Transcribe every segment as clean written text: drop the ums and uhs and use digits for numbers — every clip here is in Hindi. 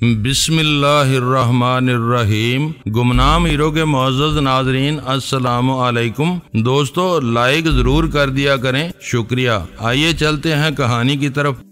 बिस्मिल्लाहिर्रहमानिर्रहीम। गुमनाम हीरो के मुअज़्ज़ज़ नाज़रीन, अस्सलामु अलैकुम। दोस्तों, लाइक ज़रूर कर दिया करें, शुक्रिया। आइए चलते हैं कहानी की तरफ।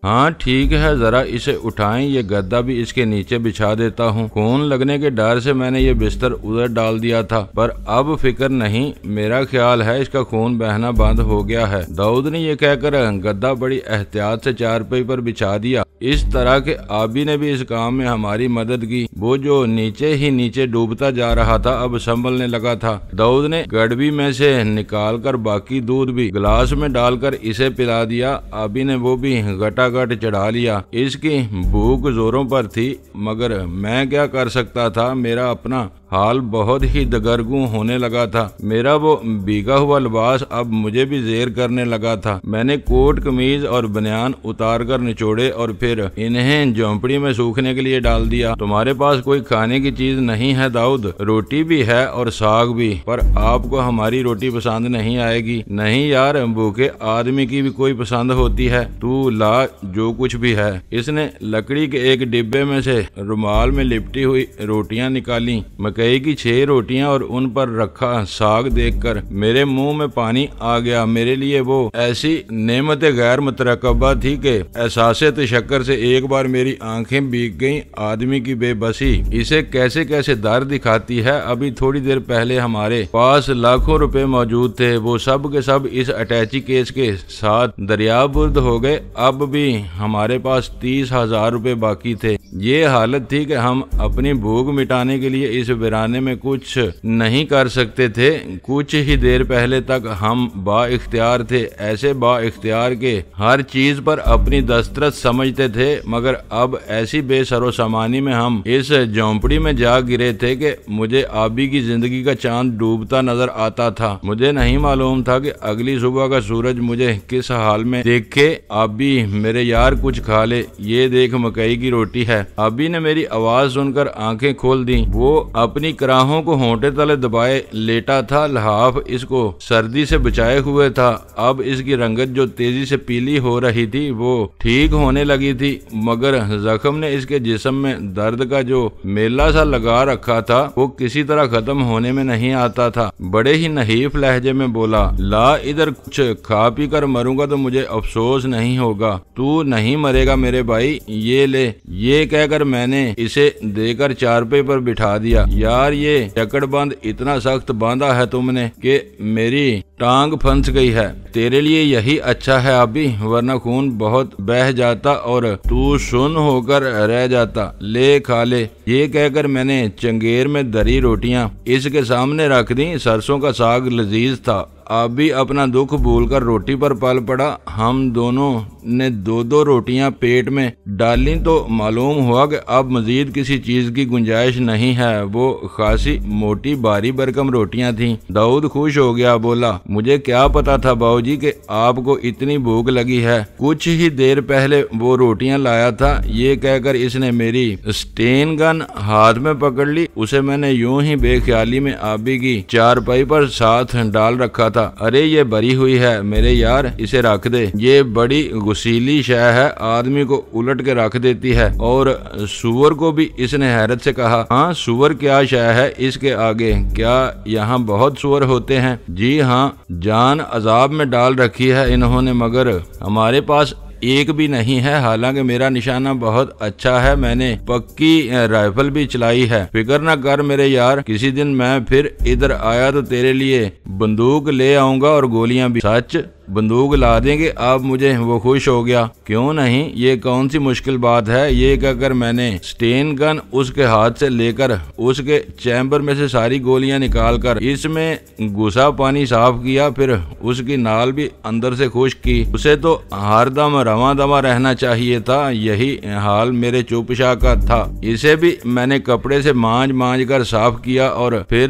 हाँ ठीक है, जरा इसे उठाएं, ये गद्दा भी इसके नीचे बिछा देता हूँ। खून लगने के डर से मैंने ये बिस्तर उधर डाल दिया था, पर अब फिक्र नहीं, मेरा ख्याल है इसका खून बहना बंद हो गया है। दाऊद ने ये कहकर गद्दा बड़ी एहतियात से चारपाई पर बिछा दिया। इस तरह के आबी ने भी इस काम में हमारी मदद की। वो जो नीचे ही नीचे डूबता जा रहा था अब संभलने लगा था। दाऊद ने गड़बी में से निकालकर बाकी दूध भी गिलास में डालकर इसे पिला दिया। आबी ने वो भी गटागट चढ़ा लिया। इसकी भूख जोरों पर थी, मगर मैं क्या कर सकता था। मेरा अपना हाल बहुत ही दगरगू होने लगा था। मेरा वो भीगा हुआ लिबास अब मुझे भी ज़ेर करने लगा था। मैंने कोट कमीज और बनियान उतार कर निचोड़े और फिर इन्हें झोंपड़ी में सूखने के लिए डाल दिया। तुम्हारे पास कोई खाने की चीज नहीं है दाऊद? रोटी भी है और साग भी, पर आपको हमारी रोटी पसंद नहीं आएगी। नहीं यार, भूखे आदमी की भी कोई पसंद होती है। तू ला जो कुछ भी है। इसने लकड़ी के एक डिब्बे में से रुमाल में लिपटी हुई रोटियां निकाली। मकई की 6 रोटियां और उन पर रखा साग देखकर मेरे मुंह में पानी आ गया। मेरे लिए वो ऐसी नेमत गैर मुतरकबा थी कि एहसास तशक्कर से एक बार मेरी आंखें भीग गईं। आदमी की बेबसी इसे कैसे कैसे दर्द दिखाती है। अभी थोड़ी देर पहले हमारे पास लाखों रुपए मौजूद थे, वो सब के सब इस अटैची केस के साथ दरियाबुर्द हो गए। अब भी हमारे पास 30,000 रुपए बाकी थे। ये हालत थी कि हम अपनी भूख मिटाने के लिए इस वीराने में कुछ नहीं कर सकते थे। कुछ ही देर पहले तक हम बाइख्तियार थे, ऐसे बाइख्तियार के हर चीज पर अपनी दस्तरस समझते थे, मगर अब ऐसी बेसरो सामानी में हम इस झोंपड़ी में जा गिरे थे कि मुझे आबी की जिंदगी का चांद डूबता नजर आता था। मुझे नहीं मालूम था कि अगली सुबह का सूरज मुझे किस हाल में देखे। आबी मेरे यार कुछ खा ले, ये देख मकई की रोटी है। आबी ने मेरी आवाज सुनकर आंखें खोल दी। वो अपनी कराहों को होंठे तले दबाए लेटा था। लिहाफ इसको सर्दी से बचाए हुए था। अब इसकी रंगत जो तेजी से पीली हो रही थी वो ठीक होने लगी थी, मगर जख्म ने इसके जिस्म में दर्द का जो मेला सा लगा रखा था वो किसी तरह खत्म होने में नहीं आता था। बड़े ही नहीफ लहजे में बोला, ला इधर, कुछ खा पी कर मरूंगा तो मुझे अफसोस नहीं होगा। तू नहीं मरेगा मेरे भाई, ये ले। ये कहकर मैंने इसे देकर चारपाई पर बिठा दिया। यार ये जकड़बंद इतना सख्त बांधा है तुमने कि मेरी टांग फंस गई है। तेरे लिए यही अच्छा है अभी, वरना खून बहुत बह जाता और तू सुन्न होकर रह जाता। ले खा ले। ये कहकर मैंने चंगेर में दरी रोटियां इसके सामने रख दी। सरसों का साग लजीज था। अभी अपना दुख भूलकर रोटी पर पल पड़ा। हम दोनों ने 2-2 रोटियां पेट में डाली तो मालूम हुआ कि अब मजीद किसी चीज की गुंजाइश नहीं है। वो खासी मोटी भारी भरकम रोटियां थीं। दाऊद खुश हो गया, बोला, मुझे क्या पता था बाबूजी कि आपको इतनी भूख लगी है। कुछ ही देर पहले वो रोटियां लाया था। ये कहकर इसने मेरी स्टेन गन हाथ में पकड़ ली। उसे मैंने यूं ही बेख्याली में आबी की चारपाई पर साथ डाल रखा था। अरे ये भरी हुई है मेरे यार, इसे रख दे। ये बड़ी गुसीली शय है, आदमी को उलट के रख देती है। और सुअर को भी इसने हैरत से कहा। हाँ, सुअर क्या शय है इसके आगे? क्या यहाँ बहुत सुअर होते हैं? जी हाँ, जान अजाब में डाल रखी है इन्होंने, मगर हमारे पास एक भी नहीं है। हालांकि मेरा निशाना बहुत अच्छा है, मैंने पक्की राइफल भी चलाई है। फिक्र न कर मेरे यार, किसी दिन मैं फिर इधर आया तो तेरे लिए बंदूक ले आऊंगा और गोलियां भी। सच बंदूक ला देंगे आप मुझे? वो खुश हो गया। क्यों नहीं, ये कौन सी मुश्किल बात है। ये कहकर मैंने स्टेन गन उसके हाथ से लेकर उसके चैम्बर में से सारी गोलियां निकालकर इसमें घुसा पानी साफ किया, फिर उसकी नाल भी अंदर से खुश्क की। उसे तो हरदम रवा दवा रहना चाहिए था, यही हाल मेरे चुपशा का था। इसे भी मैंने कपड़े से मांज कर साफ किया और फिर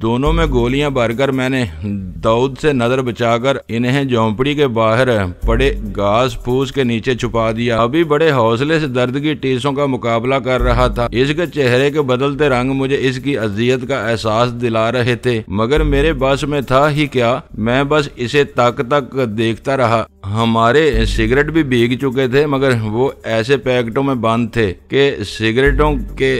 दोनों में गोलियां भरकर मैंने दाऊद से नजर बचाकर इन्हें झोंपड़ी के बाहर पड़े घास फूस के नीचे छुपा दिया। अभी बड़े हौसले से दर्द की टीसों का मुकाबला कर रहा था। इसके चेहरे के बदलते रंग मुझे इसकी अजियत का एहसास दिला रहे थे, मगर मेरे बस में था ही क्या। मैं बस इसे तक देखता रहा। हमारे सिगरेट भी भीग चुके थे, मगर वो ऐसे पैकेटों में बंद थे कि सिगरेटों के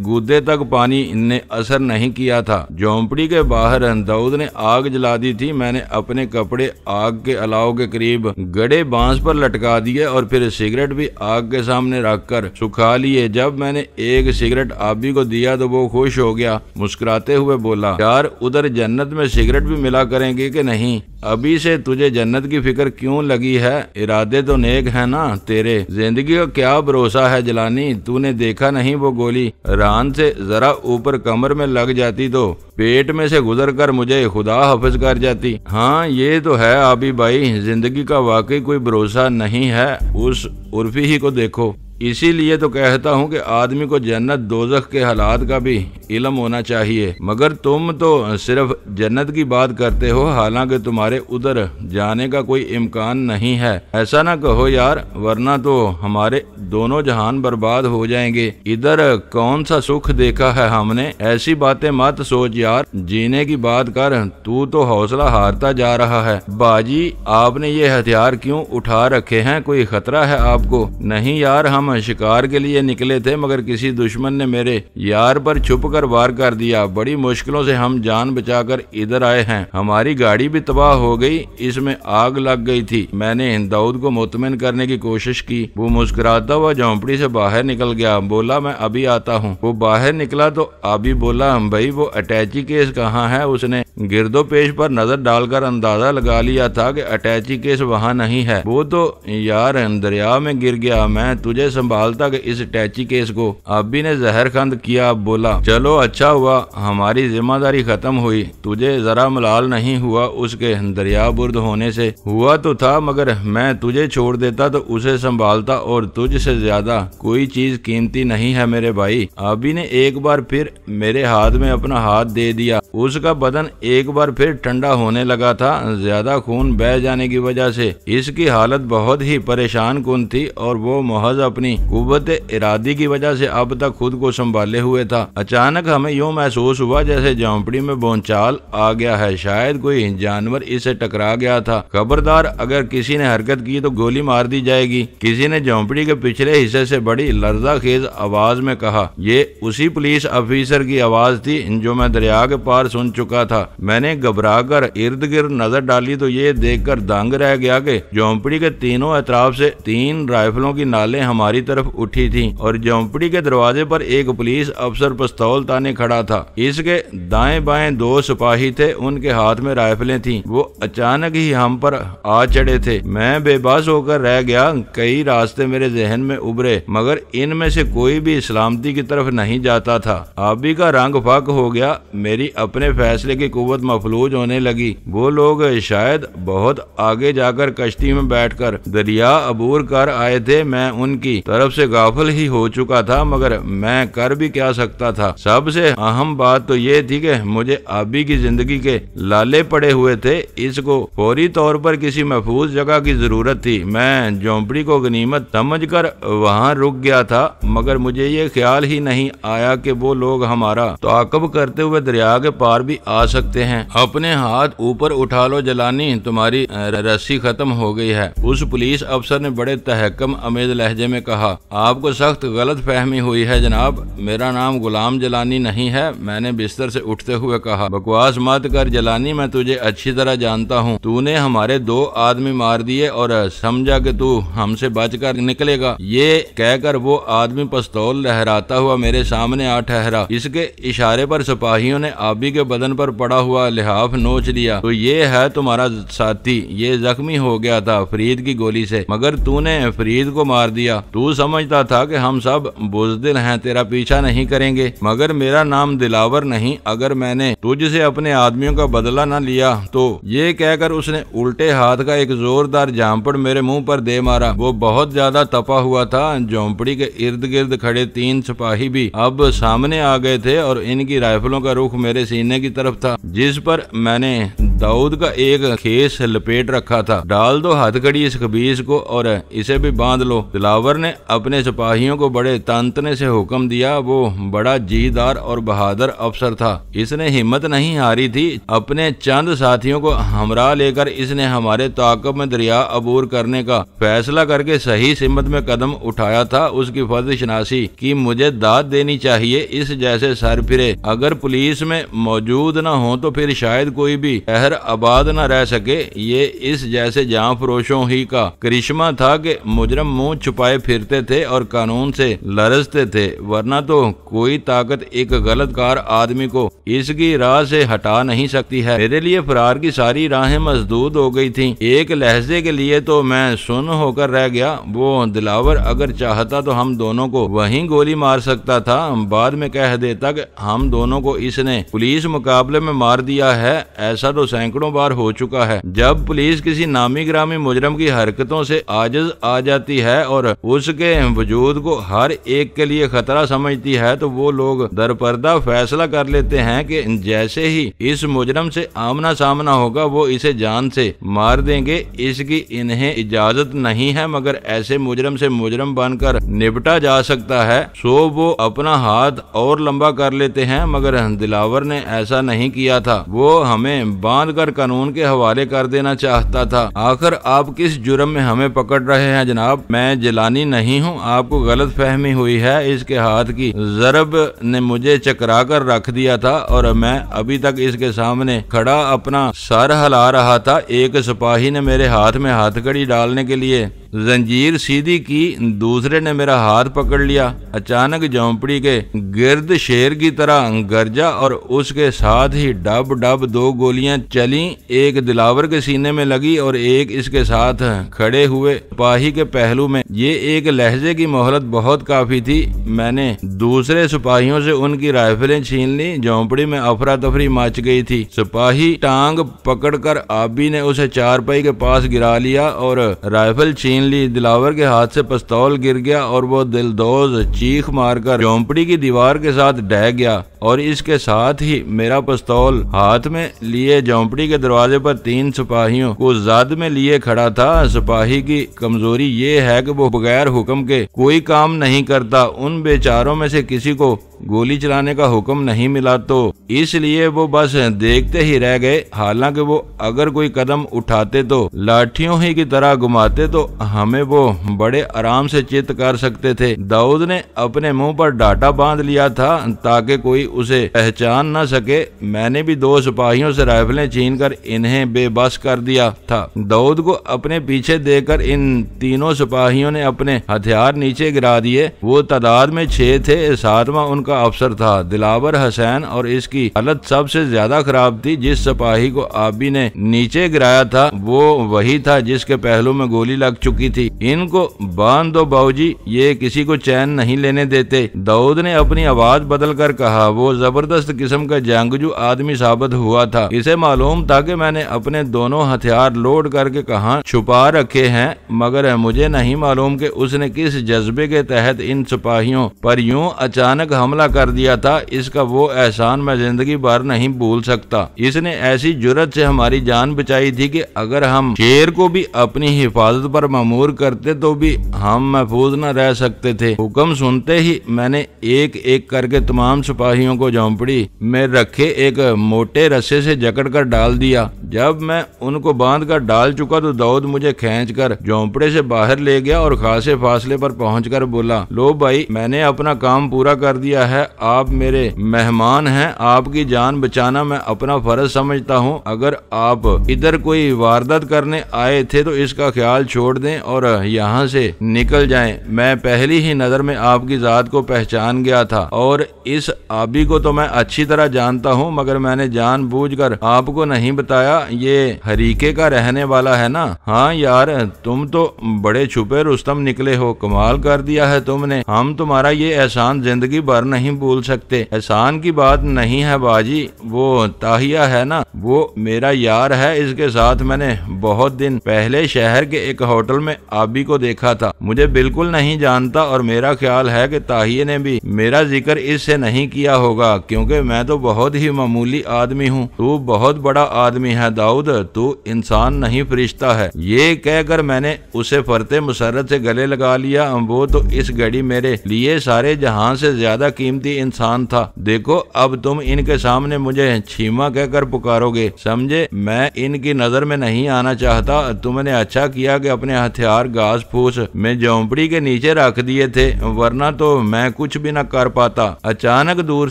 गुदे तक पानी ने असर नहीं किया था। झोंपड़ी के बाहर दाऊद ने आग जला दी थी। मैंने अपने कपड़े आग के अलाव के करीब गड़े बांस पर लटका दिए और फिर सिगरेट भी आग के सामने रखकर सुखा लिए। जब मैंने एक सिगरेट आबी को दिया तो वो खुश हो गया, मुस्कुराते हुए बोला, यार उधर जन्नत में सिगरेट भी मिला करेंगे कि नहीं? अभी से तुझे जन्नत की फिक्र क्यों लगी है? इरादे तो नेक है ना तेरे। जिंदगी का क्या भरोसा है जलानी? तूने देखा नहीं वो गोली रान से जरा ऊपर कमर में लग जाती तो पेट में से गुजर कर मुझे खुदा हाफिज कर जाती। हाँ ये तो है आबी भाई, जिंदगी का वाकई कोई भरोसा नहीं है। उस उर्फी ही को देखो। इसीलिए तो कहता हूँ कि आदमी को जन्नत दोजख के हालात का भी इल्म होना चाहिए। मगर तुम तो सिर्फ जन्नत की बात करते हो, हालांकि तुम्हारे उधर जाने का कोई इम्कान नहीं है। ऐसा ना कहो यार, वरना तो हमारे दोनों जहान बर्बाद हो जाएंगे। इधर कौन सा सुख देखा है हमने? ऐसी बातें मत सोच यार, जीने की बात कर। तू तो हौसला हारता जा रहा है। बाजी आपने ये हथियार क्यों उठा रखे हैं? कोई खतरा है आपको? नहीं यार, हम शिकार के लिए निकले थे, मगर किसी दुश्मन ने मेरे यार पर छुप कर वार कर दिया। बड़ी मुश्किलों से हम जान बचाकर इधर आए हैं। हमारी गाड़ी भी तबाह हो गई, इसमें आग लग गई थी। मैंने दाऊद को मुतमिन करने की कोशिश की। वो मुस्कुराता हुआ झोंपड़ी से बाहर निकल गया, बोला मैं अभी आता हूँ। वो बाहर निकला तो अभी बोला, भाई वो अटैची केस कहाँ है? उसने गिरदो पेश पर नजर डालकर अंदाजा लगा लिया था कि अटैची केस वहाँ नहीं है। वो तो यार दरिया में गिर गया। मैं तुझे संभालता कि इस अटैची केस को। अब्बी ने जहरखंद किया। बोला चलो अच्छा हुआ, हमारी जिम्मेदारी खत्म हुई। तुझे जरा मलाल नहीं हुआ उसके दरिया बुर्द होने से? हुआ तो था, मगर मैं तुझे छोड़ देता तो उसे संभालता, और तुझसे ज्यादा कोई चीज कीमती नहीं है मेरे भाई। अब्बी ने एक बार फिर मेरे हाथ में अपना हाथ दे दिया। उसका बदन एक बार फिर ठंडा होने लगा था। ज्यादा खून बह जाने की वजह से इसकी हालत बहुत ही परेशान कुन थी, और वो महज अपनी कुव्वत इरादी की वजह से अब तक खुद को संभाले हुए था। अचानक हमें यूं महसूस हुआ जैसे झोंपड़ी में बोंचाल आ गया है। शायद कोई जानवर इससे टकरा गया था। खबरदार, अगर किसी ने हरकत की तो गोली मार दी जाएगी, किसी ने झोंपड़ी के पिछले हिस्से से बड़ी लर्जाखेज आवाज में कहा। ये उसी पुलिस ऑफिसर की आवाज थी जो मैं दरिया के पार सुन चुका था। मैंने घबराकर इर्द गिर्द नजर डाली तो ये देखकर दंग रह गया कि झोंपड़ी के तीनों अतराफ से 3 राइफलों की नालें हमारी तरफ उठी थी, और झोंपड़ी के दरवाजे पर एक पुलिस अफसर पिस्तौल ताने खड़ा था। इसके दाएं बाएं 2 सिपाही थे, उनके हाथ में राइफलें थीं। वो अचानक ही हम पर आ चढ़े थे। मैं बेबस होकर रह गया। कई रास्ते मेरे जहन में उभरे, मगर इनमें से कोई भी सलामती की तरफ नहीं जाता था। आबी का रंग फक हो गया। मेरी अपने फैसले की कुव्वत मफलूज होने लगी। वो लोग शायद बहुत आगे जाकर कश्ती में बैठकर दरिया अबूर कर आए थे। मैं उनकी तरफ से गाफिल ही हो चुका था, मगर मैं कर भी क्या सकता था। सबसे अहम बात तो ये थी कि मुझे आबी की जिंदगी के लाले पड़े हुए थे। इसको फौरी तौर पर किसी महफूज जगह की जरूरत थी। मैं झोंपड़ी को गनीमत समझकर वहां रुक गया था, मगर मुझे ये ख्याल ही नहीं आया कि वो लोग हमारा ताक़ब करते हुए दरिया के पार भी आ सकते हैं। अपने हाथ ऊपर उठा लो जलानी, तुम्हारी रस्सी खत्म हो गई है। उस पुलिस अफसर ने बड़े तहक्कुम अमेज लहजे में कहा। आपको सख्त गलत फहमी हुई है जनाब, मेरा नाम गुलाम जलानी नहीं है। मैंने बिस्तर से उठते हुए कहा। बकवास मत कर जलानी, मैं तुझे अच्छी तरह जानता हूँ। तूने हमारे 2 आदमी मार दिए और समझा कि तू हमसे बचकर निकलेगा। ये कहकर वो आदमी पिस्तौल लहराता हुआ मेरे सामने आ ठहरा। इसके इशारे पर सिपाहियों ने आबी के बदन पर पड़ा हुआ लिहाफ नोच लिया। तो ये है तुम्हारा साथी, ये जख्मी हो गया था फरीद की गोली से, मगर तूने फरीद को मार दिया। तू समझता था कि हम सब बुज़दिल हैं, तेरा पीछा नहीं करेंगे, मगर मेरा नाम दिलावर नहीं। अगर मैंने तुझसे अपने आदमियों का बदला न लिया तो। ये कहकर उसने उल्टे हाथ का एक जोरदार झांपड़ मेरे मुंह पर दे मारा। वो बहुत ज्यादा तपा हुआ था। झोंपड़ी के इर्द गिर्द खड़े 3 सिपाही भी अब सामने आ गए थे, और इनकी राइफलों का रुख मेरे सीने की तरफ था, जिस पर मैंने दाऊद का एक खेस लपेट रखा था। डाल दो हथकड़ी इस खबीस को और इसे भी बांध लो। दिलावर ने ने अपने सिपाहियों को बड़े तंतने से हुक्म दिया। वो बड़ा जीदार और बहादुर अफसर था। इसने हिम्मत नहीं हारी थी। अपने चंद साथियों को हमरा लेकर इसने हमारे ताक़ब में दरिया अबूर करने का फैसला करके सही सिमत में कदम उठाया था। उसकी फर्ज शनासी की मुझे दाद देनी चाहिए। इस जैसे सरफिरे अगर पुलिस में मौजूद न हो तो फिर शायद कोई भी शहर आबाद न रह सके। ये इस जैसे जान फरोशों ही का करिश्मा था कि मुजरम मुंह छुपाए फिरते थे और कानून से लरजते थे, वरना तो कोई ताकत एक गलतकार आदमी को इसकी राह से हटा नहीं सकती है। मेरे लिए फरार की सारी राहें मसदूद हो गई थीं। एक लहजे के लिए तो मैं सुन्न होकर रह गया। वो दिलावर अगर चाहता तो हम दोनों को वहीं गोली मार सकता था। बाद में कह देता कि हम दोनों को इसने पुलिस मुकाबले में मार दिया है। ऐसा तो सैकड़ों बार हो चुका है। जब पुलिस किसी नामी ग्रामी मुजरम की हरकतों से आजिज आ जाती है और उसके वजूद को हर एक के लिए खतरा समझती है तो वो लोग दरपर्दा फैसला कर लेते हैं कि जैसे ही इस मुजरम से आमना सामना होगा वो इसे जान से मार देंगे। इसकी इन्हें इजाजत नहीं है, मगर ऐसे मुजरम से मुजरम बनकर निपटा जा सकता है। सो वो अपना हाथ और लंबा कर लेते हैं, मगर दिलावर ने ऐसा नहीं किया था। वो हमें बांध कर कानून के हवाले कर देना चाहता था। आखिर आप किस जुर्म में हमें पकड़ रहे हैं जनाब? मैं जिलानी नहीं हूँ, आपको गलत फहमी हुई है। इसके हाथ की जरब ने मुझे चकरा कर रख दिया था और मैं अभी तक इसके सामने खड़ा अपना सर हिला रहा था। एक सिपाही ने मेरे हाथ में हथकड़ी डालने के लिए जंजीर सीधी की, दूसरे ने मेरा हाथ पकड़ लिया। अचानक झोंपड़ी के गिर्द शेर की तरह गरजा और उसके साथ ही डब डब दो गोलियां चली। एक दिलावर के सीने में लगी और एक इसके साथ खड़े हुए सिपाही के पहलू में। ये एक लहजे की मोहलत बहुत काफी थी। मैंने दूसरे सिपाहियों से उनकी राइफलें छीन ली। झोंपड़ी में अफरा तफरी मच गई थी। सिपाही टांग पकड़कर आबी ने उसे चारपाई के पास गिरा लिया और राइफल छीन ली। दिलावर के हाथ से पिस्तौल गिर गया और वो दिलदोज चीख मारकर झोंपड़ी की दीवार के साथ ढह गया और इसके साथ ही मेरा पिस्तौल हाथ में लिए झोंपड़ी के दरवाजे पर 3 सिपाहियों को ज़द में लिए खड़ा था। सिपाही की कमजोरी ये है कि वो बगैर हुक्म के कोई काम नहीं करता। उन बेचारों में से किसी को गोली चलाने का हुक्म नहीं मिला तो इसलिए वो बस देखते ही रह गए। हालांकि वो अगर कोई कदम उठाते तो लाठियों ही की तरह घुमाते तो हमें वो बड़े आराम से चित कर सकते थे। दाऊद ने अपने मुंह पर डाटा बांध लिया था ताकि कोई उसे पहचान न सके। मैंने भी 2 सिपाहियों से राइफलें छीनकर इन्हें बेबस कर दिया था। दाऊद को अपने पीछे देखकर इन तीनों सिपाहियों ने अपने हथियार नीचे गिरा दिए। वो तादाद में 6 थे। 7वां उनका अफसर था दिलावर हुसैन और इसकी हालत सबसे ज्यादा खराब थी। जिस सिपाही को आबी ने नीचे गिराया था वो वही था जिसके पहलू में गोली लग चुकी थी। इनको बांध दो बाबूजी, ये किसी को चैन नहीं लेने देते। दाऊद ने अपनी आवाज बदल कर कहा। वो जबरदस्त किस्म का जंगजू आदमी साबित हुआ था। इसे मालूम था कि मैंने अपने दोनों हथियार लोड करके कहां छुपा रखे हैं, मगर मुझे नहीं मालूम कि उसने किस जज्बे के तहत इन सिपाहियों पर यूं अचानक हमला कर दिया था। इसका वो एहसान मैं जिंदगी भर नहीं भूल सकता। इसने ऐसी जुर्रत से हमारी जान बचाई थी कि अगर हम शेर को भी अपनी हिफाजत पर मामूर करते तो भी हम महफूज न रह सकते थे। हुक्म सुनते ही मैंने एक एक करके तमाम सिपाहियों को झोंपड़ी में रखे एक मोटे रस्से से जकड़ कर डाल दिया। जब मैं उनको बांध कर डाल चुका तो दाऊद मुझे खींचकर झोंपड़े से बाहर ले गया और खासे फासले पर पहुंचकर बोला, लो भाई, मैंने अपना काम पूरा कर दिया है। आप मेरे मेहमान हैं। आपकी जान बचाना मैं अपना फर्ज समझता हूँ। अगर आप इधर कोई वारदात करने आए थे तो इसका ख्याल छोड़ दें और यहाँ से निकल जाएं। मैं पहली ही नजर में आपकी जात को पहचान गया था और इस आबी को तो मैं अच्छी तरह जानता हूँ, मगर मैंने जानबूझकर आपको नहीं बताया। ये हरीके का रहने वाला है ना? हाँ यार, तुम तो बड़े छुपे रुस्तम निकले हो। कमाल कर दिया है तुमने। हम तुम्हारा ये एहसान जिंदगी भर नहीं नहीं भूल सकते। एहसान की बात नहीं है बाजी, वो ताहिया है ना, वो मेरा यार है। इसके साथ मैंने बहुत दिन पहले शहर के एक होटल में आबी को देखा था। मुझे बिल्कुल नहीं जानता और मेरा ख्याल है कि ताहिया ने भी मेरा जिक्र इससे नहीं किया होगा, क्योंकि मैं तो बहुत ही मामूली आदमी हूँ। तू बहुत बड़ा आदमी है दाऊद, तू इंसान नहीं फरिश्ता है। ये कहकर मैंने उसे फरते मुसर्रत से गले लगा लिया। वो तो इस घड़ी मेरे लिए सारे जहां से ज्यादा कीमती इंसान था। देखो अब तुम इनके सामने मुझे छीमा कहकर पुकारोगे, समझे? मैं इनकी नजर में नहीं आना चाहता। तुमने अच्छा किया कि अपने हथियार घास फूस में झोंपड़ी के नीचे रख दिए थे, वरना तो मैं कुछ भी न कर पाता। अचानक दूर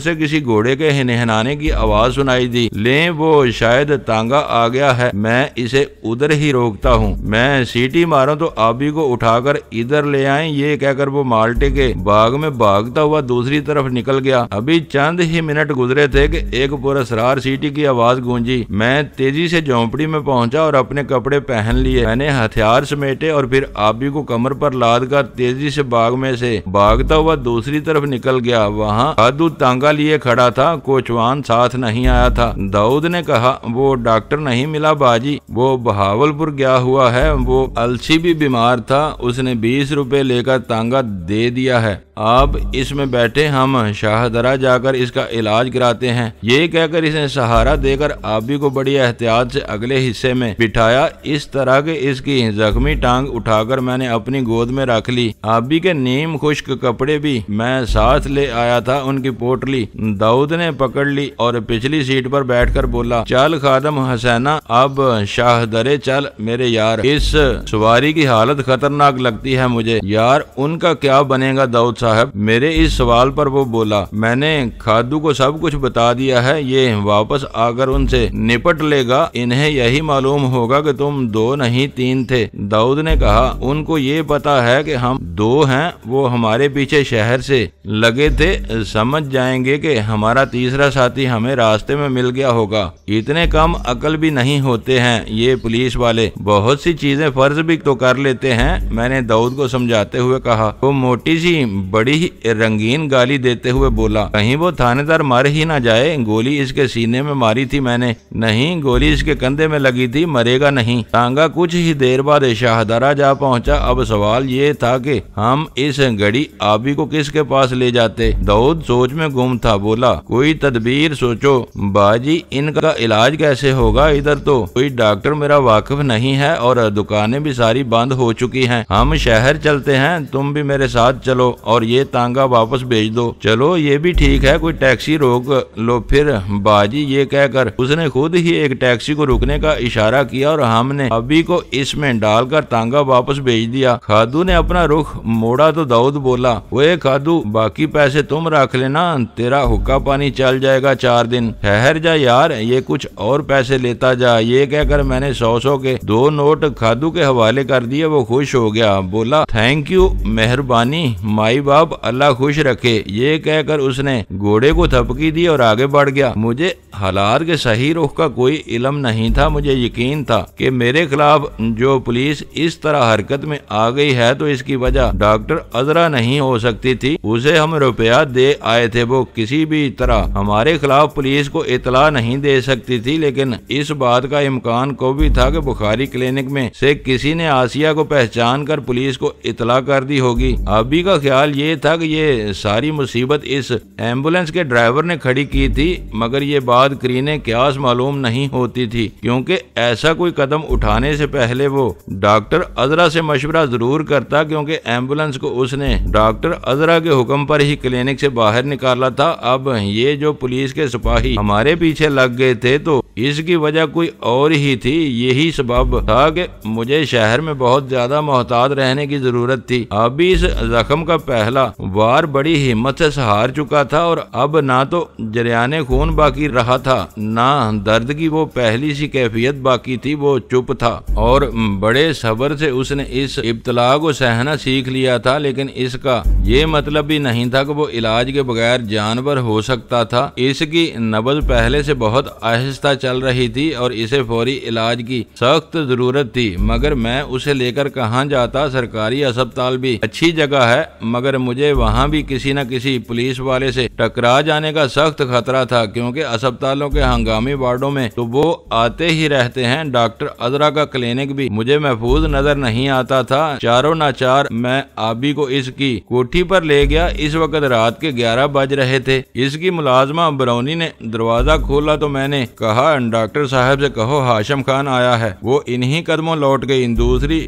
से किसी घोड़े के हिनहिनाने की आवाज सुनाई दी। ले वो शायद तांगा आ गया है, मैं इसे उधर ही रोकता हूँ। मैं सीटी मारूं तो आबी को उठाकर इधर ले आए। ये कहकर वो माल्टे के बाग में भागता हुआ दूसरी तरफ निकल गया। अभी चंद ही मिनट गुजरे थे कि एक पुरस्कार सीटी की आवाज गूंजी। मैं तेजी से झोंपड़ी में पहुंचा और अपने कपड़े पहन लिए। मैंने हथियार समेटे और फिर आबी को कमर पर लाद कर तेजी से बाग में से भागता हुआ दूसरी तरफ निकल गया। वहाँ खादू तांगा लिए खड़ा था, कोचवान साथ नहीं आया था। दाऊद ने कहा, वो डॉक्टर नहीं मिला बाजी, वो बहावलपुर गया हुआ है। वो अलसी भी बीमार था, उसने 20 रुपए लेकर तांगा दे दिया है। आप इसमें बैठे, हम शाहदरा जाकर इसका इलाज कराते हैं। ये कहकर इसने सहारा देकर आबी को बड़ी एहतियात से अगले हिस्से में बिठाया। इस तरह के इसकी जख्मी टांग उठाकर मैंने अपनी गोद में रख ली। आबी के नीम खुश्क कपड़े भी मैं साथ ले आया था, उनकी पोटली दाऊद ने पकड़ ली और पिछली सीट पर बैठकर बोला, चल खादम हसैना, अब शाहदरे चल मेरे यार। इस सवारी की हालत खतरनाक लगती है मुझे। यार उनका क्या बनेगा दाऊद साहब? मेरे इस सवाल पर वो बोला, मैंने खादू को सब कुछ बता दिया है, ये वापस आकर उनसे निपट लेगा। इन्हें यही मालूम होगा कि तुम 2 नहीं 3 थे। दाऊद ने कहा, उनको ये पता है कि हम 2 हैं, वो हमारे पीछे शहर से लगे थे। समझ जाएंगे कि हमारा तीसरा साथी हमें रास्ते में मिल गया होगा। इतने कम अकल भी नहीं होते हैं ये पुलिस वाले, बहुत सी चीजें फर्ज भी तो कर लेते हैं। मैंने दाऊद को समझाते हुए कहा। वो मोटी सी बड़ी ही रंगीन गाली देते हुए बोला, कहीं वो थानेदार मर ही ना जाए। गोली इसके सीने में मारी थी मैंने। नहीं, गोली इसके कंधे में लगी थी, मरेगा नहीं। तांगा कुछ ही देर बाद शाहदरा जा पहुंचा। अब सवाल ये था कि हम इस घड़ी आबी को किसके पास ले जाते। दाऊद सोच में गुम था, बोला, कोई तदबीर सोचो बाजी, इनका इलाज कैसे होगा? इधर तो कोई डॉक्टर मेरा वाकिफ नहीं है और दुकानें भी सारी बंद हो चुकी हैं। हम शहर चलते हैं, तुम भी मेरे साथ चलो और ये तांगा वापस भेज दो। चलो ये भी ठीक है, कोई टैक्सी रोक लो फिर बाजी। ये कहकर उसने खुद ही एक टैक्सी को रुकने का इशारा किया और हमने अभी को इसमें डालकर तांगा वापस भेज दिया। खादू ने अपना रुख मोड़ा तो दाऊद बोला, वे खादू, बाकी पैसे तुम रख लेना, तेरा हुक्का पानी चल जाएगा 4 दिन। ठहर जा यार, ये कुछ और पैसे लेता जा। ये कहकर मैंने 100 के 2 नोट खादू के हवाले कर दिए। वो खुश हो गया, बोला, थैंक यू, मेहरबानी माई बाप, अल्लाह खुश रखे। ये कहकर उसने घोड़े को थपकी दी और आगे बढ़ गया। मुझे हालात के सही रुख का कोई इल्म नहीं था। मुझे यकीन था कि मेरे खिलाफ जो पुलिस इस तरह हरकत में आ गई है तो इसकी वजह डॉक्टर अजरा नहीं हो सकती थी। उसे हम रुपया दे आए थे, वो किसी भी तरह हमारे खिलाफ पुलिस को इतला नहीं दे सकती थी। लेकिन इस बात का इम्कान को भी था कि बुखारी क्लिनिक में से किसी ने आसिया को पहचान कर पुलिस को इतला कर दी होगी। अभी का ख्याल ये था कि ये सारी मुसीबत इस एम्बुलेंस के ड्राइवर ने खड़ी की थी, मगर ये बात करीने क्यास मालूम नहीं होती थी, क्योंकि ऐसा कोई कदम उठाने से पहले वो डॉक्टर अजरा से मशवरा जरूर करता, क्योंकि एम्बुलेंस को उसने डॉक्टर अजरा के हुक्म पर ही क्लिनिक से बाहर निकाला था। अब ये जो पुलिस के सिपाही हमारे पीछे लग गए थे तो इसकी वजह कोई और ही थी। यही सबब था कि मुझे शहर में बहुत ज्यादा मोहतात रहने की जरूरत थी। अभी इस जख्म का पहला वार बड़ी हिम्मत से सहार चुका था और अब ना तो जरियाने खून बाकी रहा था, ना दर्द की वो पहली सी कैफियत बाकी थी। वो चुप था और बड़े सब्र से उसने इस इब्तला को सहना सीख लिया था। लेकिन इसका ये मतलब भी नहीं था कि वो इलाज के बगैर जानवर हो सकता था। इसकी नब्ज पहले से बहुत आहिस्ता चल रही थी और इसे फौरी इलाज की सख्त जरूरत थी, मगर मैं उसे लेकर कहाँ जाता। सरकारी अस्पताल भी अच्छी जगह है, मगर मुझे वहाँ भी किसी न किसी पुलिस वाले से टकरा जाने का सख्त खतरा था, क्योंकि अस्पतालों के हंगामी वार्डों में तो वो आते ही रहते हैं। डॉक्टर अजरा का क्लिनिक भी मुझे महफूज नजर नहीं आता था। चारों नाचार मैं आबी को इसकी कोठी पर ले गया। इस वक्त रात के 11 बज रहे थे। इसकी मुलाजमा बरौनी ने दरवाजा खोला तो मैंने कहा, डॉक्टर साहब से कहो हाशिम खान आया है। वो इन्हीं कदमों लौट गई। दूसरी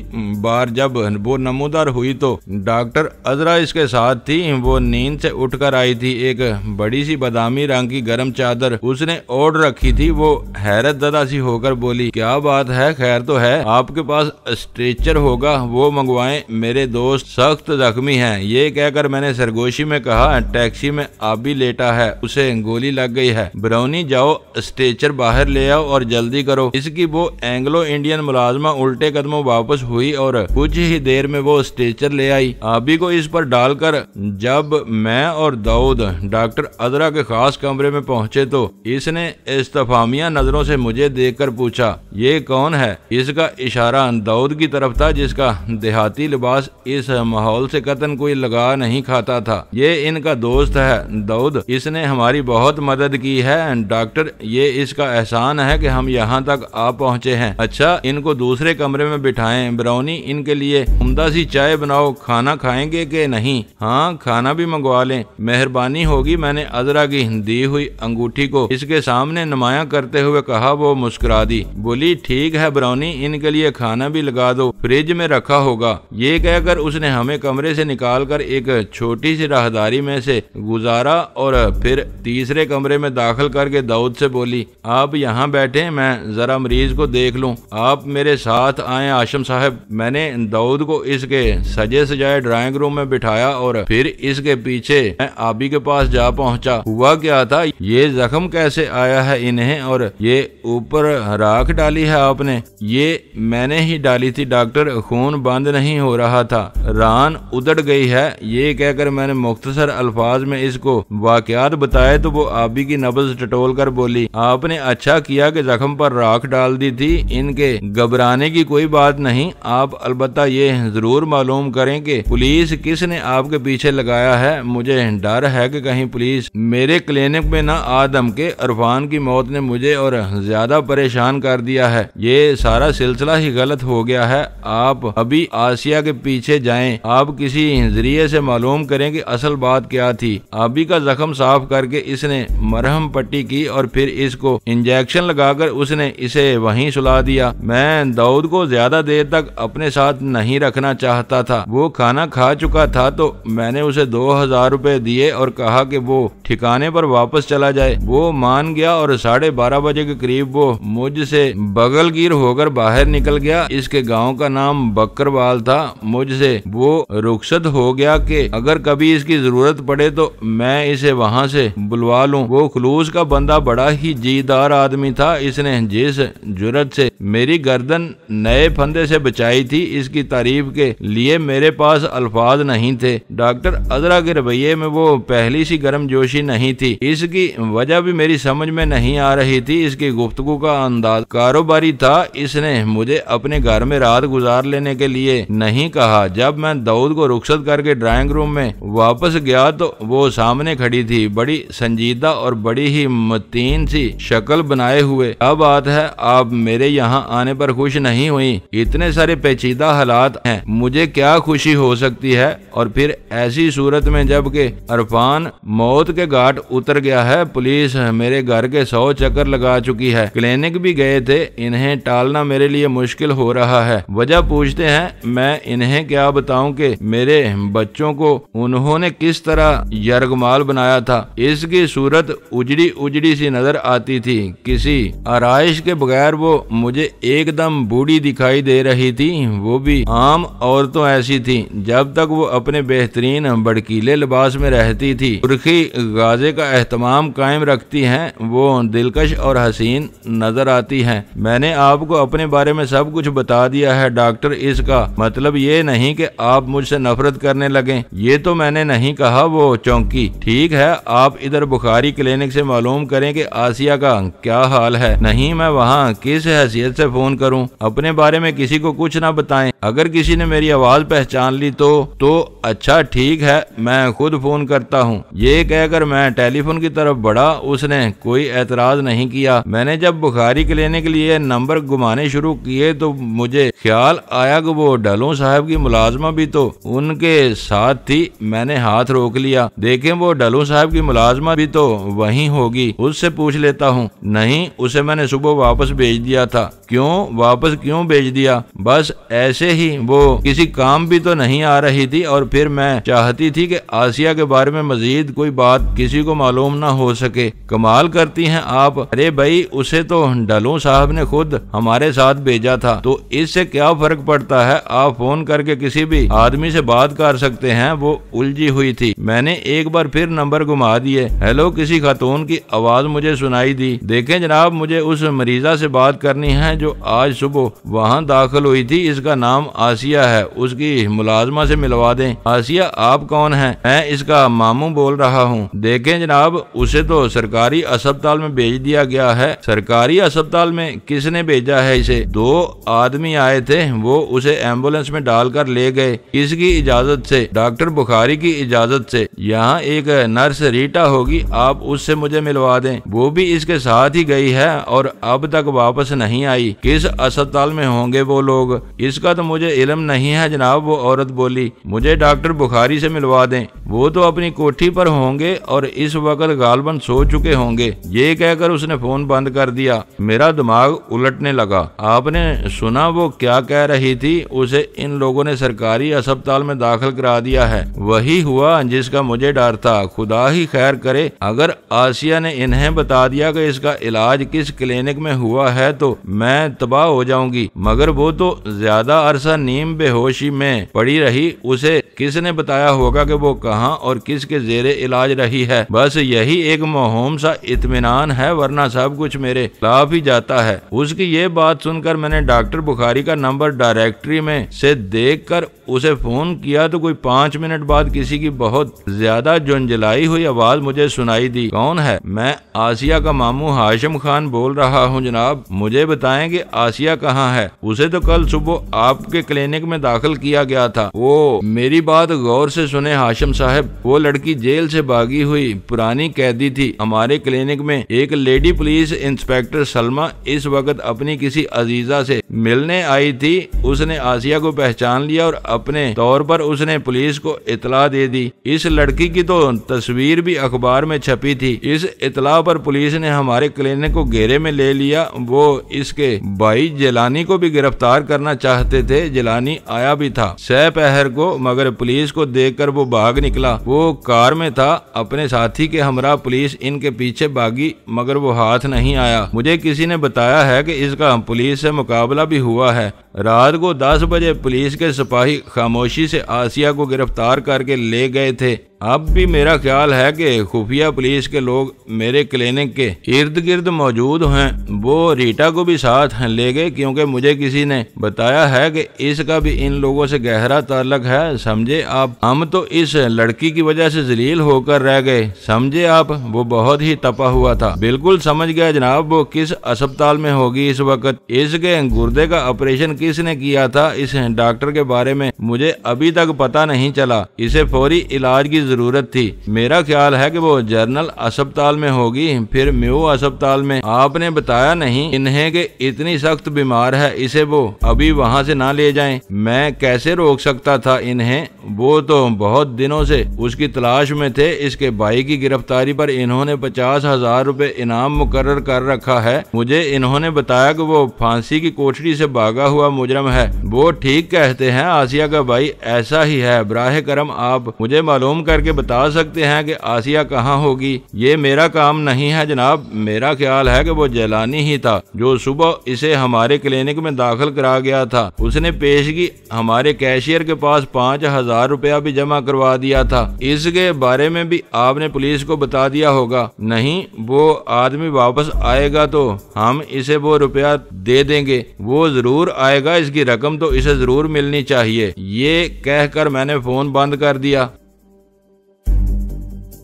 बार जब वो नमूदार हुई तो डॉक्टर अजरा इसके साथ थी। वो नींद से उठकर आई थी। एक बड़ी सी बादामी रंग की गर्म चादर उसने ओढ़ रखी थी। वो हैरत ज़दा सी होकर बोली, क्या बात है, खैर तो है? आपके पास स्ट्रेचर होगा, वो मंगवाएं, मेरे दोस्त सख्त जख्मी हैं। ये कहकर मैंने सरगोशी में कहा, टैक्सी में आबी लेटा है, उसे गोली लग गई है। बरौनी जाओ, स्ट्रेचर बाहर ले आओ और जल्दी करो। इसकी वो एंग्लो इंडियन मुलाजमा उल्टे कदमों वापस हुई और कुछ ही देर में वो स्ट्रेचर ले आई। आबी को इस पर डालकर जब मैं और दाऊद डॉक्टर अजरा के खास कमरे में पहुंचे तो इसने इस्तफामिया नजरों से मुझे देखकर पूछा, ये कौन है? इसका इशारा दाऊद की तरफ था, जिसका देहाती लिबास इस माहौल से कतन कोई लगा नहीं खाता था। ये इनका दोस्त है दाऊद, इसने हमारी बहुत मदद की है। डॉक्टर, ये इसका एहसान है कि हम यहाँ तक आ पहुँचे हैं। अच्छा, इनको दूसरे कमरे में बिठाएं। बरौनी, इनके लिए उम्दा सी चाय बनाओ। खाना खाएंगे कि नहीं? हाँ, खाना भी मंगवा लें, मेहरबानी होगी। मैंने अजरा की दी हुई अंगूठी को इसके सामने नुमाया करते हुए कहा। वो मुस्कुरा दी, बोली, ठीक है बरौनी, इनके लिए खाना भी लगा दो, फ्रिज में रखा होगा। ये कहकर उसने हमें कमरे से निकालकर एक छोटी सी राहदारी में से गुजारा और फिर तीसरे कमरे में दाखिल करके दाऊद से बोली, आप यहाँ बैठे, मैं जरा मरीज को देख लूं। आप मेरे साथ आए हाशिम साहब। मैंने दाऊद को इसके सजे सजाए ड्राइंग रूम में बिठाया और फिर इसके पीछे मैं आबी के पास जा पहुंचा। हुआ क्या था? ये जख्म कैसे आया है इन्हें? और ये ऊपर राख डाली है आपने? ये मैंने ही डाली थी डॉक्टर, खून बंद नहीं हो रहा था, रान उधड़ गई है। ये कहकर मैंने मुख्तसर अल्फाज में इसको वाकयात बताए तो वो आबी की नब्ज टटोल कर बोली, आपने अच्छा किया कि जख्म पर राख डाल दी थी। इनके घबराने की कोई बात नहीं। आप अलबत्ता ये जरूर मालूम करें कि पुलिस किसने आपके पीछे लगाया है। मुझे डर है कि कहीं पुलिस मेरे क्लिनिक में ना आदम के अरफान की मौत ने मुझे और ज्यादा परेशान कर दिया है। ये सारा सिलसिला ही गलत हो गया है। आप अभी आसिया के पीछे जाएं। आप किसी जरिए से मालूम करें कि असल बात क्या थी। आबी का जख्म साफ करके इसने मरहम पट्टी की और फिर इसको इंजेक्शन लगाकर उसने इसे वहीं सुला दिया। मैं दाऊद को ज्यादा देर तक अपने साथ नहीं रखना चाहता था। वो खाना खा चुका था तो मैंने उसे 2000 रुपए दिए और कहा कि वो ठिकाने पर वापस चला जाए। वो मान गया और 12:30 बजे के करीब वो मुझसे बगलगीर होकर बाहर निकल गया। इसके गांव का नाम बकरवाल था। मुझसे वो रुखसत हो गया कि अगर कभी इसकी जरूरत पड़े तो मैं इसे वहां से बुलवा लूं। वो खलूस का बंदा बड़ा ही जीदार आदमी था। इसने जिस जुर्रत से मेरी गर्दन नए फंदे से बचाई थी, इसकी तारीफ के लिए मेरे पास अल्फाज नहीं थे। डॉक्टर अजरा के रवैये में वो पहली सी गर्मजोशी नहीं थी। इसकी वजह भी मेरी समझ में नहीं आ रही थी। इसकी गुफ्तगू का अंदाज कारोबारी था। इसने मुझे अपने घर में रात गुजार लेने के लिए नहीं कहा। जब मैं दाऊद को रुखसत करके ड्राइंग रूम में वापस गया तो वो सामने खड़ी थी, बड़ी संजीदा और बड़ी ही मतीन सी शक्ल बनाए हुए। क्या बात है, आप मेरे यहाँ आने पर खुश नहीं हुई? इतने सारे पेचीदा हालात हैं, मुझे क्या खुशी हो सकती है? और फिर ऐसी सूरत में जबकि अरफान मौत के घाट उतर गया है। पुलिस मेरे घर के 100 चक्कर लगा चुकी है, क्लिनिक भी गए थे। इन्हें टालना मेरे लिए मुश्किल हो रहा है। वजह पूछते हैं, मैं इन्हें क्या बताऊं कि मेरे बच्चों को उन्होंने किस तरह यरगमाल बनाया था। इसकी सूरत उजड़ी उजड़ी सी नजर आती थी। किसी आराइश के बगैर वो मुझे एकदम बूढ़ी दिखाई दे रही थी। वो भी आम औरतों ऐसी थी जब तक वो अपने बेहतरीन भड़कीले लिबास में रहती थी, सुर्खी गाजे का एहतमाम कायम रखती हैं, वो दिलकश और हसीन नजर आती हैं। मैंने आपको अपने बारे में सब कुछ बता दिया है डॉक्टर। इसका मतलब ये नहीं कि आप मुझसे नफरत करने लगे, ये तो मैंने नहीं कहा। वो चौंकी। ठीक है, आप इधर बुखारी क्लिनिक से मालूम करें कि आसिया का क्या हाल है। नहीं, मैं वहाँ किस हैसियत से फोन करूँ? अपने बारे में किसी को कुछ ना बताएं। अगर किसी ने मेरी आवाज पहचान ली तो अच्छा ठीक है, मैं खुद फोन करता हूँ। ये कहकर मैं टेलीफोन की तरफ बढ़ा। उसने कोई एतराज नहीं किया। मैंने जब बुखारी क्लिनिक के लिए नंबर घुमाने शुरू किए तो मुझे ख्याल आया कि वो डलों साहब की मुलाजमा भी तो उनके साथ थी। मैंने हाथ रोक लिया। देखें, वो डलों साहब की मुलाजमा भी तो वहीं होगी, उससे पूछ लेता हूँ। नहीं, उसे मैंने सुबह वापस भेज दिया था। क्यों वापस क्यों भेज दिया? बस ऐसे ही, वो किसी काम भी तो नहीं आ रही थी और फिर मैं चाहती थी कि आसिया के बारे में मजीद कोई बात किसी को मालूम ना हो सके। कमाल करती हैं आप। अरे भाई, उसे तो डलों साहब ने खुद हमारे साथ भेजा था, तो इससे क्या फर्क पड़ता है? आप फोन करके किसी भी आदमी से बात कर सकते हैं। वो उलझी हुई थी। मैंने एक बार फिर नंबर घुमा दिए। हेलो, किसी खातून की आवाज मुझे सुनाई दी। देखें जनाब, मुझे उस मरीजा से बात करनी है जो आज सुबह वहाँ दाखिल हुई थी। इसका नाम आसिया है। उसकी मुलाजमा से मिलवा दें। आसिया, आप कौन हैं? मैं इसका मामू बोल रहा हूँ। देखें जनाब, उसे तो सरकारी अस्पताल में भेज दिया गया है। सरकारी अस्पताल में किसने भेजा है इसे? 2 आदमी आए थे, वो उसे एम्बुलेंस में डालकर ले गए। किसकी इजाजत से? डॉक्टर बुखारी की इजाजत से। यहाँ एक नर्स रीटा होगी, आप उससे मुझे मिलवा दें। वो भी इसके साथ ही गई है और अब तक वापस नहीं आई। किस अस्पताल में होंगे वो लोग? इसका तो मुझे इल्म नहीं है जनाब, वो औरत बोली। मुझे डॉक्टर बुखारी से मिलवा दें। वो तो अपनी कोठी पर होंगे और इस वक्त गालबन सो चुके होंगे। ये कहकर उसने फोन बंद कर दिया। मेरा दिमाग उलटने लगा। आपने सुना वो क्या कह रही थी? उसे इन लोगों ने सरकारी अस्पताल में दाखिल करा दिया है। वही हुआ जिसका मुझे डर था। खुदा ही खैर करे। अगर आसिया ने इन्हें बता दिया कि इसका इलाज किस क्लिनिक में हुआ है तो मैं तबाह हो जाऊंगी। मगर वो तो ज्यादा अरसा नीम बेहोशी में पड़ी रही। उसे किसने बताया होगा कि वो कहाँ और किसके जेरे इलाज रही है? बस यही एक मामूम सा इत्मीनान है, वरना सब कुछ मेरे खिलाफ ही जाता है। उसकी ये बात सुनकर मैंने डॉक्टर बुखारी का नंबर डायरेक्टरी में से देखकर उसे फोन किया तो कोई 5 मिनट बाद किसी की बहुत ज्यादा झुंझलाई हुई आवाज मुझे सुनाई दी। कौन है? मैं आसिया का मामू हाशिम खान बोल रहा हूँ जनाब। मुझे बताएं कि आसिया कहाँ है? उसे तो कल सुबह आपके क्लिनिक में दाखिल किया गया था। वो मेरी बात गौर से सुने हाशिम साहब। वो लड़की जेल से भागी हुई पुरानी कैदी थी। हमारे क्लिनिक में एक लेडी पुलिस इंस्पेक्टर सलमा इस वक्त अपनी किसी अजीजा से मिलने आई थी। उसने आसिया को पहचान लिया और अपने तौर पर उसने पुलिस को इतला दे दी। इस लड़की की तो तस्वीर भी अखबार में छपी थी। इस इतला पर पुलिस ने हमारे क्लिनिक को घेरे में ले लिया। वो इसके भाई जिलानी को भी गिरफ्तार करना चाहते थे। जिलानी आया भी था सहपहर को, मगर पुलिस को देखकर वो भाग निकला। वो कार में था, अपने साथी के हमरा पुलिस इनके पीछे भागी, मगर वो हाथ नहीं आया। मुझे किसी ने बताया है कि इसका पुलिस से मुकाबला भी हुआ है। रात को 10 बजे पुलिस के सिपाही खामोशी से आसिया को गिरफ्तार करके ले गए थे। अब भी मेरा ख्याल है कि खुफिया पुलिस के लोग मेरे क्लिनिक के इर्द गिर्द मौजूद हैं। वो रीटा को भी साथ ले गए, क्योंकि मुझे किसी ने बताया है कि इसका भी इन लोगों से गहरा ताल्लुक है। समझे आप? हम तो इस लड़की की वजह से जलील होकर रह गए। समझे आप? वो बहुत ही तपा हुआ था। बिल्कुल समझ गया जनाब। वो किस अस्पताल में होगी इस वक्त? इसके गुर्दे का ऑपरेशन किसने किया था? इस डॉक्टर के बारे में मुझे अभी तक पता नहीं चला। इसे फौरी इलाज की जरूरत थी। मेरा ख्याल है कि वो जनरल अस्पताल में होगी, फिर म्यू अस्पताल में। आपने बताया नहीं इन्हें कि इतनी सख्त बीमार है, इसे वो अभी वहाँ से ना ले जाएं? मैं कैसे रोक सकता था इन्हें? वो तो बहुत दिनों से उसकी तलाश में थे। इसके भाई की गिरफ्तारी पर इन्होंने 50,000 रुपए इनाम मुकर्रर कर रखा है। मुझे इन्होंने बताया कि वो फांसी की कोठरी से भागा हुआ मुजरम है। वो ठीक कहते हैं, आसिया का भाई ऐसा ही है। बराह करम आप मुझे मालूम करके बता सकते हैं कि आसिया कहाँ होगी? ये मेरा काम नहीं है जनाब। मेरा ख्याल है कि वो जिलानी ही था जो सुबह इसे हमारे क्लिनिक में दाखिल करा गया था। उसने पेशगी हमारे कैशियर के पास 5,000 रुपया भी जमा करवा दिया था। इसके बारे में भी आपने पुलिस को बता दिया होगा। नहीं, वो आदमी वापस आएगा तो हम इसे वो रुपया दे देंगे। वो जरूर आएगा, इसकी रकम तो इसे जरूर मिलनी चाहिए। ये कहकर मैंने फोन बंद कर दिया।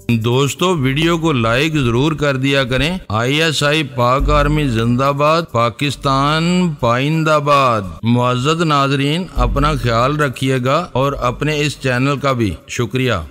दोस्तों वीडियो को लाइक जरूर कर दिया करें। ISI पाक आर्मी जिंदाबाद, पाकिस्तान पाइंदाबाद। मुअज़्ज़ज़ नाज़रीन, अपना ख्याल रखिएगा और अपने इस चैनल का भी शुक्रिया।